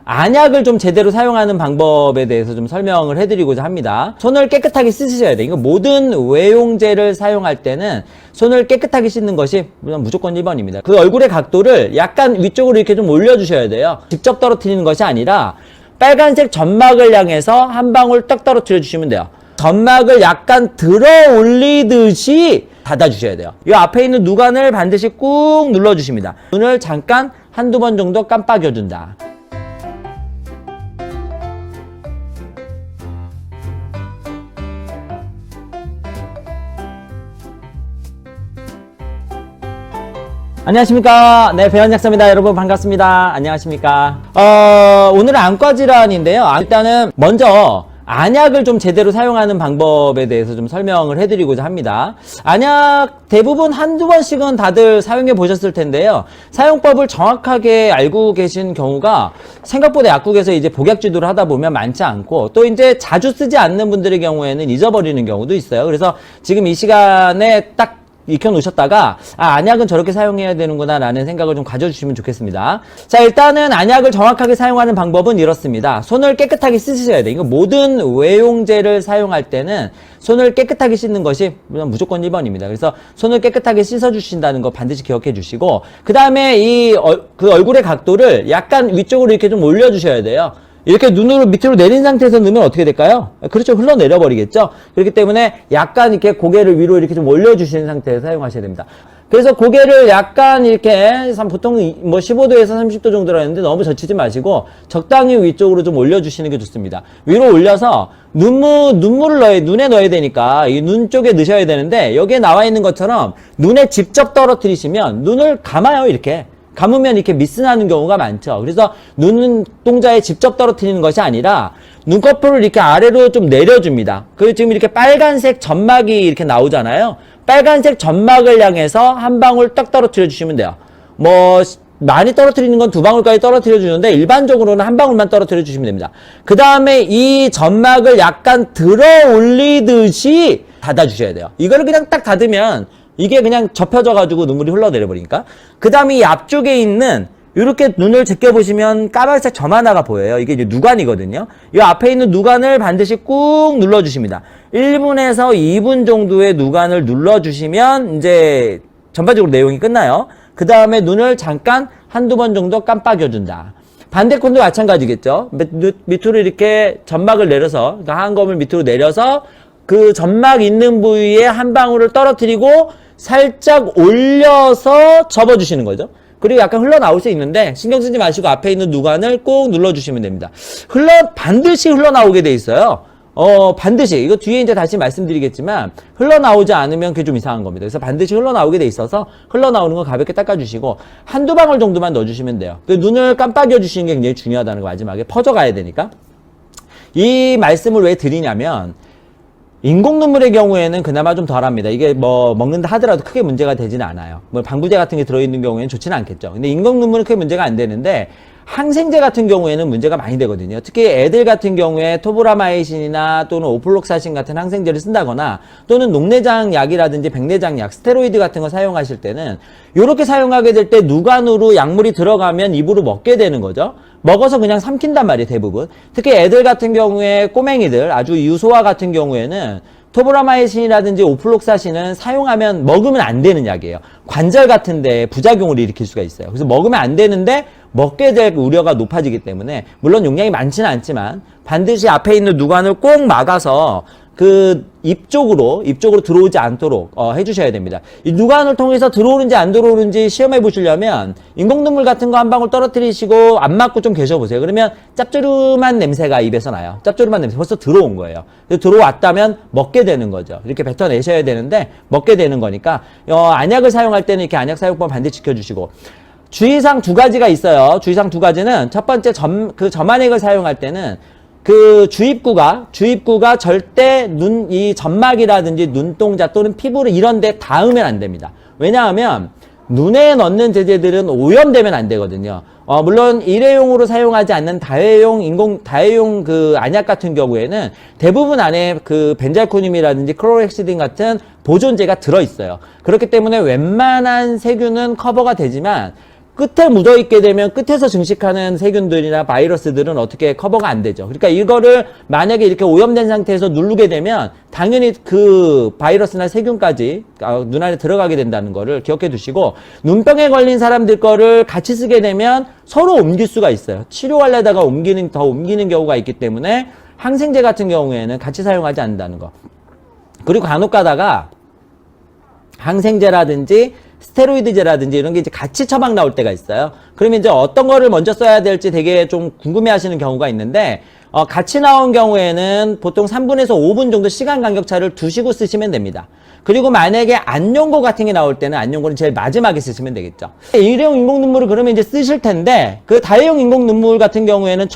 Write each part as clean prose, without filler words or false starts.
안약을 좀 제대로 사용하는 방법에 대해서 좀 설명을 해드리고자 합니다. 손을 깨끗하게 씻으셔야 돼요. 이거 모든 외용제를 사용할 때는 손을 깨끗하게 씻는 것이 무조건 1번입니다. 그 얼굴의 각도를 약간 위쪽으로 이렇게 좀 올려주셔야 돼요. 직접 떨어뜨리는 것이 아니라 빨간색 점막을 향해서 한 방울 떡 떨어뜨려 주시면 돼요. 점막을 약간 들어 올리듯이 닫아주셔야 돼요. 이 앞에 있는 누간을 반드시 꾹 눌러주십니다. 눈을 잠깐 한두 번 정도 깜빡여준다. 안녕하십니까. 네, 배현약사입니다. 여러분 반갑습니다. 안녕하십니까. 오늘은 안과 질환인데요. 일단은 먼저 안약을 좀 제대로 사용하는 방법에 대해서 좀 설명을 해드리고자 합니다. 안약 대부분 한두 번씩은 다들 사용해 보셨을 텐데요. 사용법을 정확하게 알고 계신 경우가 생각보다 약국에서 이제 복약 지도를 하다 보면 많지 않고, 또 이제 자주 쓰지 않는 분들의 경우에는 잊어버리는 경우도 있어요. 그래서 지금 이 시간에 딱 익혀놓으셨다가 안약은 저렇게 사용해야 되는구나 라는 생각을 좀 가져주시면 좋겠습니다. 자, 일단은 안약을 정확하게 사용하는 방법은 이렇습니다. 손을 깨끗하게 씻으셔야 돼요. 이거 모든 외용제를 사용할 때는 손을 깨끗하게 씻는 것이 무조건 1번입니다. 그래서 손을 깨끗하게 씻어주신다는 거 반드시 기억해 주시고, 그 다음에 그 얼굴의 각도를 약간 위쪽으로 이렇게 좀 올려주셔야 돼요. 이렇게 눈으로 밑으로 내린 상태에서 넣으면 어떻게 될까요? 그렇죠. 흘러내려 버리겠죠? 그렇기 때문에 약간 이렇게 고개를 위로 이렇게 좀 올려주시는 상태에서 사용하셔야 됩니다. 그래서 고개를 약간 이렇게, 보통 뭐 15도에서 30도 정도로 하는데 너무 젖히지 마시고 적당히 위쪽으로 좀 올려주시는 게 좋습니다. 위로 올려서 눈물을 눈에 넣어야 되니까 이 눈 쪽에 넣으셔야 되는데, 여기에 나와 있는 것처럼 눈에 직접 떨어뜨리시면 눈을 감아요, 이렇게. 감으면 이렇게 미스나는 경우가 많죠. 그래서 눈동자에 직접 떨어뜨리는 것이 아니라 눈꺼풀을 이렇게 아래로 좀 내려줍니다. 그리고 지금 이렇게 빨간색 점막이 이렇게 나오잖아요. 빨간색 점막을 향해서 한 방울 딱 떨어뜨려 주시면 돼요. 뭐 많이 떨어뜨리는 건 2방울까지 떨어뜨려 주는데 일반적으로는 한 방울만 떨어뜨려 주시면 됩니다. 그 다음에 이 점막을 약간 들어 올리듯이 닫아 주셔야 돼요. 이거를 그냥 딱 닫으면 이게 그냥 접혀져가지고 눈물이 흘러내려버리니까. 그 다음에 이 앞쪽에 있는, 이렇게 눈을 제껴보시면 까만색 점 하나가 보여요. 이게 이제 누간이거든요. 이 앞에 있는 누간을 반드시 꾹 눌러주십니다. 1분에서 2분 정도의 누간을 눌러주시면 이제 전반적으로 내용이 끝나요. 그 다음에 눈을 잠깐 한두 번 정도 깜빡여준다. 반대편도 마찬가지겠죠. 밑으로 이렇게 점막을 내려서, 그러니까 하얀 검을 밑으로 내려서 그 점막 있는 부위에 한 방울을 떨어뜨리고 살짝 올려서 접어주시는 거죠. 그리고 약간 흘러나올 수 있는데 신경 쓰지 마시고 앞에 있는 누간을 꼭 눌러주시면 됩니다. 반드시 흘러나오게 돼 있어요. 반드시. 이거 뒤에 이제 다시 말씀드리겠지만 흘러나오지 않으면 그게 좀 이상한 겁니다. 그래서 반드시 흘러나오게 돼 있어서 흘러나오는 거 가볍게 닦아주시고 한두 방울 정도만 넣어주시면 돼요. 눈을 깜빡여 주시는 게 굉장히 중요하다는 거, 마지막에 퍼져가야 되니까. 이 말씀을 왜 드리냐면, 인공 눈물의 경우에는 그나마 좀 덜합니다. 이게 뭐 먹는다 하더라도 크게 문제가 되지는 않아요. 뭐 방부제 같은 게 들어있는 경우에는 좋지는 않겠죠. 근데 인공 눈물은 크게 문제가 안 되는데 항생제 같은 경우에는 문제가 많이 되거든요. 특히 애들 같은 경우에 토브라마이신이나 또는 오플록사신 같은 항생제를 쓴다거나 또는 녹내장 약이라든지 백내장 약, 스테로이드 같은 거 사용하실 때는 이렇게 사용하게 될 때 누간으로 약물이 들어가면 입으로 먹게 되는 거죠. 먹어서 그냥 삼킨단 말이에요, 대부분. 특히 애들 같은 경우에 꼬맹이들, 아주 유소아 같은 경우에는 토브라마이신이라든지 오플록사신은 먹으면 안 되는 약이에요. 관절 같은 데 부작용을 일으킬 수가 있어요. 그래서 먹으면 안 되는데 먹게 될 우려가 높아지기 때문에, 물론 용량이 많지는 않지만 반드시 앞에 있는 누간을 꼭 막아서 그 입 쪽으로 들어오지 않도록 해주셔야 됩니다. 이 누간을 통해서 들어오는지 안 들어오는지 시험해 보시려면 인공눈물 같은 거 한 방울 떨어뜨리시고 안 맞고 좀 계셔보세요. 그러면 짭조름한 냄새가 입에서 나요. 짭조름한 냄새 벌써 들어온 거예요. 들어왔다면 먹게 되는 거죠. 이렇게 뱉어내셔야 되는데 먹게 되는 거니까 안약을 사용할 때는 이렇게 안약 사용법 반드시 지켜주시고, 주의사항 2가지가 있어요. 주의사항 2가지는, 첫 번째 점안액을 사용할 때는 그 주입구가 절대 이 점막이라든지 눈동자 또는 피부를 이런 데 닿으면 안 됩니다. 왜냐하면 눈에 넣는 제제들은 오염되면 안 되거든요. 물론 일회용으로 사용하지 않는 다회용 그 안약 같은 경우에는 대부분 안에 그 벤잘코늄이라든지 클로렉시딘 같은 보존제가 들어있어요. 그렇기 때문에 웬만한 세균은 커버가 되지만 끝에 묻어있게 되면 끝에서 증식하는 세균들이나 바이러스들은 어떻게 커버가 안 되죠. 그러니까 이거를 만약에 이렇게 오염된 상태에서 누르게 되면 당연히 그 바이러스나 세균까지 눈 안에 들어가게 된다는 거를 기억해 두시고, 눈병에 걸린 사람들 거를 같이 쓰게 되면 서로 옮길 수가 있어요. 치료하려다가 더 옮기는 경우가 있기 때문에 항생제 같은 경우에는 같이 사용하지 않는다는 거. 그리고 간혹 가다가 항생제라든지 스테로이드제라든지 이런 게 이제 같이 처방 나올 때가 있어요. 그러면 이제 어떤 거를 먼저 써야 될지 되게 좀 궁금해 하시는 경우가 있는데, 같이 나온 경우에는 보통 3분에서 5분 정도 시간 간격차를 두시고 쓰시면 됩니다. 그리고 만약에 안용고 같은 게 나올 때는 안용고는 제일 마지막에 쓰시면 되겠죠. 일회용 인공 눈물을 그러면 이제 쓰실 텐데, 그 다회용 인공 눈물 같은 경우에는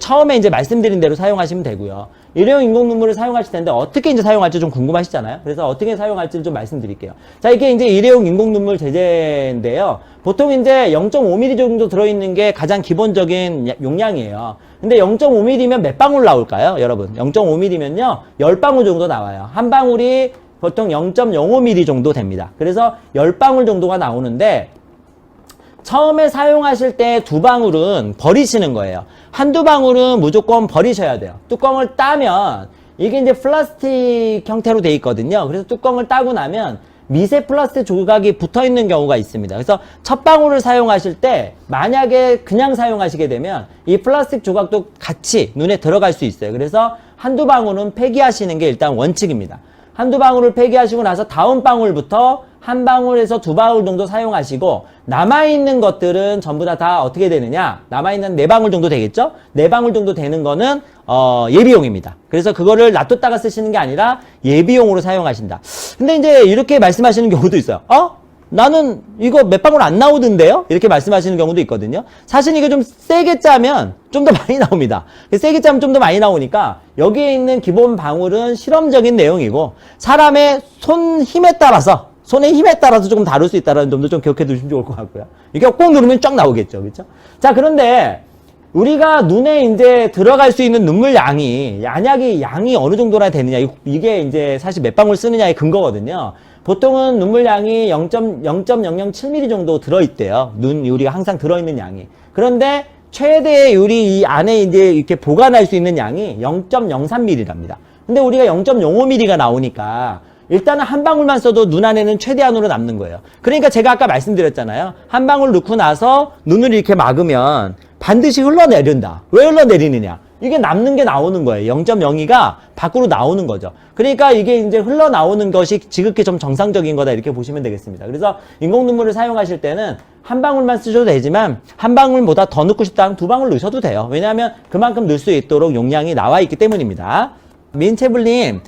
처음에 이제 말씀드린 대로 사용하시면 되고요. 일회용 인공 눈물을 사용하실 텐데 어떻게 이제 사용할지 좀 궁금하시잖아요. 그래서 어떻게 사용할지를 좀 말씀드릴게요. 자, 이게 이제 일회용 인공 눈물 제제인데요. 보통 이제 0.5ml 정도 들어있는 게 가장 기본적인 용량이에요. 근데 0.5ml면 몇 방울 나올까요, 여러분? 0.5ml면요, 10방울 정도 나와요. 한 방울이 보통 0.05ml 정도 됩니다. 그래서 10방울 정도가 나오는데, 처음에 사용하실 때 2방울은 버리시는 거예요. 한두 방울은 무조건 버리셔야 돼요. 뚜껑을 따면 이게 이제 플라스틱 형태로 돼 있거든요. 그래서 뚜껑을 따고 나면 미세 플라스틱 조각이 붙어 있는 경우가 있습니다. 그래서 첫 방울을 사용하실 때 만약에 그냥 사용하시게 되면 이 플라스틱 조각도 같이 눈에 들어갈 수 있어요. 그래서 한두 방울은 폐기하시는 게 일단 원칙입니다. 한두 방울을 폐기하시고 나서 다음 방울부터 한 방울에서 2방울 정도 사용하시고, 남아있는 것들은 전부 다 어떻게 되느냐, 남아있는 4방울 정도 되겠죠? 4방울 정도 되는 거는 예비용입니다. 그래서 그거를 놔뒀다가 쓰시는 게 아니라 예비용으로 사용하신다. 근데 이제 이렇게 말씀하시는 경우도 있어요. 나는 이거 몇 방울 안 나오던데요? 이렇게 말씀하시는 경우도 있거든요. 사실 이게 좀 세게 짜면 좀 더 많이 나옵니다. 세게 짜면 좀 더 많이 나오니까 여기에 있는 기본 방울은 실험적인 내용이고, 사람의 손 힘에 따라서, 손의 힘에 따라서 조금 다를 수 있다는 점도 좀 기억해 두시면 좋을 것 같고요. 이게 꼭 누르면 쫙 나오겠죠. 그렇죠? 자, 그런데 우리가 눈에 이제 들어갈 수 있는 눈물 양이 어느 정도나 되느냐, 이게 이제 사실 몇 방울 쓰느냐의 근거거든요. 보통은 눈물 양이 0.007ml 정도 들어있대요. 우리가 항상 들어있는 양이. 그런데 최대의 우리 이 안에 이제 이렇게 보관할 수 있는 양이 0.03ml랍니다. 근데 우리가 0.05ml가 나오니까 일단은 한 방울만 써도 눈 안에는 최대한으로 남는 거예요. 그러니까 제가 아까 말씀드렸잖아요. 한 방울 넣고 나서 눈을 이렇게 막으면 반드시 흘러내린다. 왜 흘러내리느냐? 이게 남는 게 나오는 거예요. 0.02가 밖으로 나오는 거죠. 그러니까 이게 이제 흘러나오는 것이 지극히 좀 정상적인 거다, 이렇게 보시면 되겠습니다. 그래서 인공 눈물을 사용하실 때는 한 방울만 쓰셔도 되지만 한 방울보다 더 넣고 싶다면 2방울 넣으셔도 돼요. 왜냐하면 그만큼 넣을 수 있도록 용량이 나와 있기 때문입니다. 민채블님,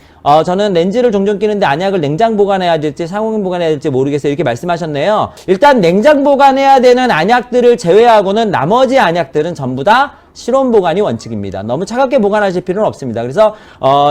저는 렌즈를 종종 끼는데 안약을 냉장 보관해야 될지 상온 보관해야 될지 모르겠어요, 이렇게 말씀하셨네요. 일단 냉장 보관해야 되는 안약들을 제외하고는 나머지 안약들은 전부 다 실온 보관이 원칙입니다. 너무 차갑게 보관하실 필요는 없습니다. 그래서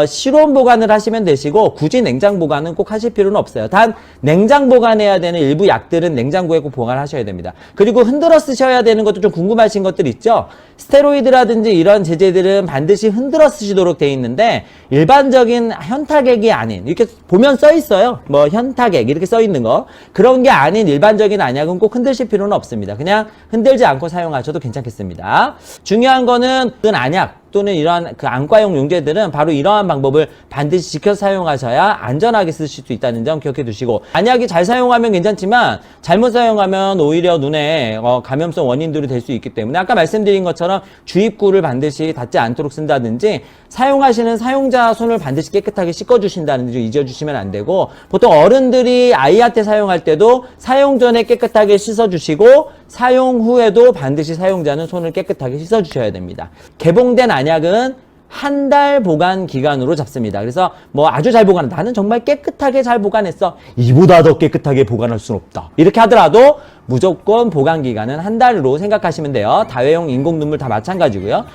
실온 보관을 하시면 되시고, 굳이 냉장 보관은 꼭 하실 필요는 없어요. 단 냉장 보관해야 되는 일부 약들은 냉장고에 꼭 보관하셔야 됩니다. 그리고 흔들어 쓰셔야 되는 것도 좀 궁금하신 것들 있죠? 스테로이드라든지 이런 제제들은 반드시 흔들어 쓰시도록 되어 있는데, 일반적인 현타액이 아닌, 이렇게 보면 써 있어요. 뭐 현타액 이렇게 써 있는 거, 그런 게 아닌 일반적인 안약은 꼭 흔드실 필요는 없습니다. 그냥 흔들지 않고 사용하셔도 괜찮겠습니다. 중요한 거는 안약 또는 이러한 그 안과용 용제들은 바로 이러한 방법을 반드시 지켜 사용하셔야 안전하게 쓰실 수 있다는 점 기억해 두시고, 안약이 잘 사용하면 괜찮지만 잘못 사용하면 오히려 눈에 감염성 원인들이 될 수 있기 때문에 아까 말씀드린 것처럼 주입구를 반드시 닿지 않도록 쓴다든지, 사용하시는 사용자 손을 반드시 깨끗하게 씻어주신다는 점 잊어주시면 안 되고, 보통 어른들이 아이한테 사용할 때도 사용 전에 깨끗하게 씻어주시고 사용 후에도 반드시 사용자는 손을 깨끗하게 씻어주셔야 됩니다. 개봉된 안약은 한 달 보관 기간으로 잡습니다. 그래서 뭐 아주 잘 보관한다, 나는 정말 깨끗하게 잘 보관했어, 이보다 더 깨끗하게 보관할 수는 없다, 이렇게 하더라도 무조건 보관 기간은 한 달로 생각하시면 돼요. 다회용 인공 눈물 다 마찬가지고요.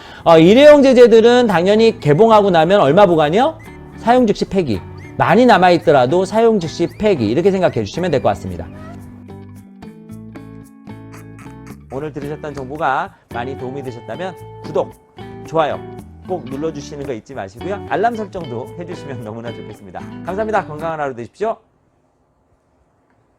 일회용 제제들은 당연히 개봉하고 나면 얼마 보관이요? 사용 즉시 폐기. 많이 남아있더라도 사용 즉시 폐기, 이렇게 생각해 주시면 될 것 같습니다. 오늘 들으셨던 정보가 많이 도움이 되셨다면 구독, 좋아요 꼭 눌러주시는 거 잊지 마시고요. 알람 설정도 해주시면 너무나 좋겠습니다. 감사합니다. 건강한 하루 되십시오.